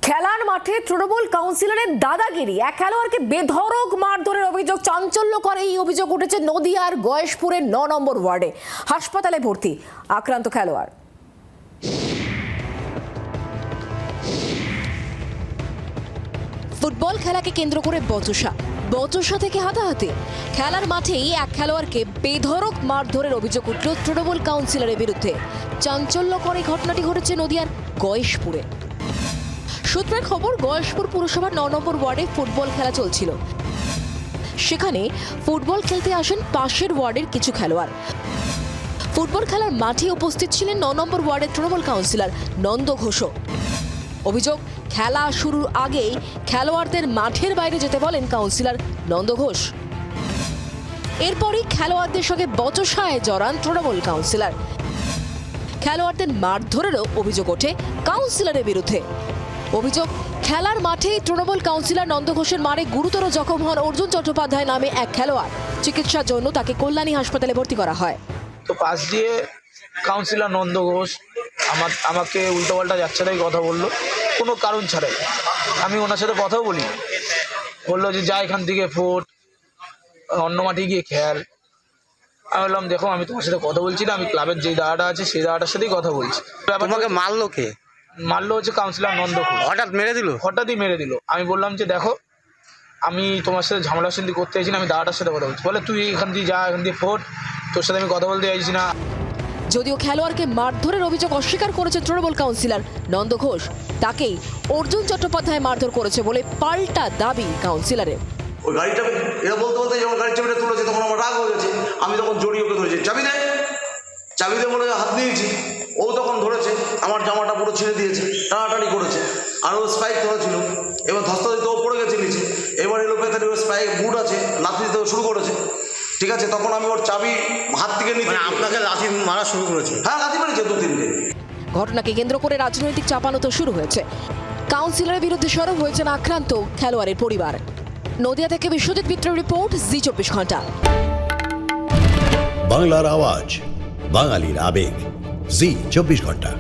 খেলার মাঠে তৃণমূল কাউন্সিলরের দাদাগিরি, এক খেলোয়াড়কে বেধড়ক মারধরের অভিযোগ। চাঞ্চল্যকর এই অভিযোগ উঠেছে নদিয়ার গয়েশপুরের ৯ নম্বর ওয়ার্ডে। হাসপাতালে ভর্তি আক্রান্ত খেলোয়াড়। ফুটবল খেলাকে কেন্দ্র করে বচসা থেকে হাতাহাতি। খেলার মাঠেই এক খেলোয়াড়কে বেধড়ক মারধরের অভিযোগ উঠল তৃণমূল কাউন্সিলরের বিরুদ্ধে। চাঞ্চল্যকর এই ঘটনাটি ঘটেছে নদিয়ার গয়েশপুরে। সূত্রের খবর, গয়েশপুর পুরসভার ৯ নম্বর ওয়ার্ডে ফুটবল খেলা চলছিল। সেখানে ফুটবল খেলতে আসেন পাশের ওয়ার্ডের কিছু খেলোয়াড়। ফুটবল খেলার মাঠে উপস্থিত ছিলেন ৯ নম্বর ওয়ার্ডের তৃণমূল কাউন্সিলর নন্দ ঘোষ। অভিযোগ, খেলা শুরুর আগেই খেলোয়াড়দের মাঠের বাইরে যেতে বলেন কাউন্সিলর নন্দ ঘোষ। এরপরই খেলোয়াড়দের সঙ্গে বচসায় জড়ান তৃণমূল কাউন্সিলর। খেলোয়াড়দের মারধরেরও অভিযোগ ওঠে কাউন্সিলরের বিরুদ্ধে। অভিযোগ, খেলার মাঠে তৃণমূল কাউন্সিলর নন্দ ঘোষের মারে গুরুতর জখম হন অর্জুন চট্টোপাধ্যায় নামে এক খেলোয়াড়। চিকিৎসার জন্য তাকে কল্যাণী হাসপাতালে ভর্তি করা হয়। তো পাশ দিয়ে কাউন্সিলর নন্দ ঘোষ আমাকে উল্টোপাল্টা যাচ্ছেটাই কথা বললো, কোনো কারণ ছাড়াই। আমি ওনার সাথে কথাও বলি, বললো যে যা এখান থেকে ফোট, অন্য মাঠে গিয়ে খেল। আমি বললাম দেখো, আমি তোমার সাথে কথা বলছি না, আমি ক্লাবের যে দাদাটা আছে সেই দাদাটার সাথেই কথা বলছি। তোমাকে মারলো কে? মারলো হচ্ছে কাউন্সিলর নন্দ ঘোষ। হঠাৎ মেরে দিল? হঠাৎই মেরে দিল। আমি বললাম যে দেখো, আমি তোমার সাথে ঝামেলা শান্তি করতে চাইছি না, আমি দাদাটার সাথে কথা বলছি। বলে তুই এখান দিয়ে যা, এখান দিয়ে ফোট, তোর সাথে আমি কথা বলতে চাইছি না। যদিও খেলোয়াড়কে মারধরের অভিযোগ অস্বীকার করেছে তৃণমূল কাউন্সিলর নন্দ ঘোষ, তাকেই অর্জুন চট্টোপাধ্যায় মারধর করেছে বলে পাল্টা দাবি কাউন্সিলরের। ওই গাড়িটা এরা বলতে বলতে যখন গাড়ির চাবিটা তুলেছে তখন আমার রাগ হয়ে গেছে। আমি তখন জড়িয়ে ওকে ধরেছি, চাবি দে বলে হাত দিয়েছি। ও তখন ধরেছে, আমার জামাটা পুরো ছিঁড়ে দিয়েছে, টানাটানি করেছে। আর ও স্পাইক ধরেছিল, এবার ধস্তা দিতে ও পড়ে গেছে নিচে। এবার এলো পেতারি, ওর স্পাইক বুট আছে, লাথি দিতে শুরু করেছে। ঠিক আছে, তখন আমি ওর চাবি হাত থেকে নিতে। আপনাকে লাথি মারা শুরু করেছে? হ্যাঁ, লাথি মেরেছে 2-3 দিন। ঘটনাকে কেন্দ্র করে রাজনৈতিক চাপানো শুরু হয়েছে। কাউন্সিলরের বিরুদ্ধে সরব হয়েছেন আক্রান্ত খেলোয়াড়ের পরিবার। নদিয়া থেকে বিশ্বজিৎ মিত্রের রিপোর্ট, জি 24 ঘন্টা। বাংলার আওয়াজ, বাঙালির আবেগ, জি 24 ঘন্টা।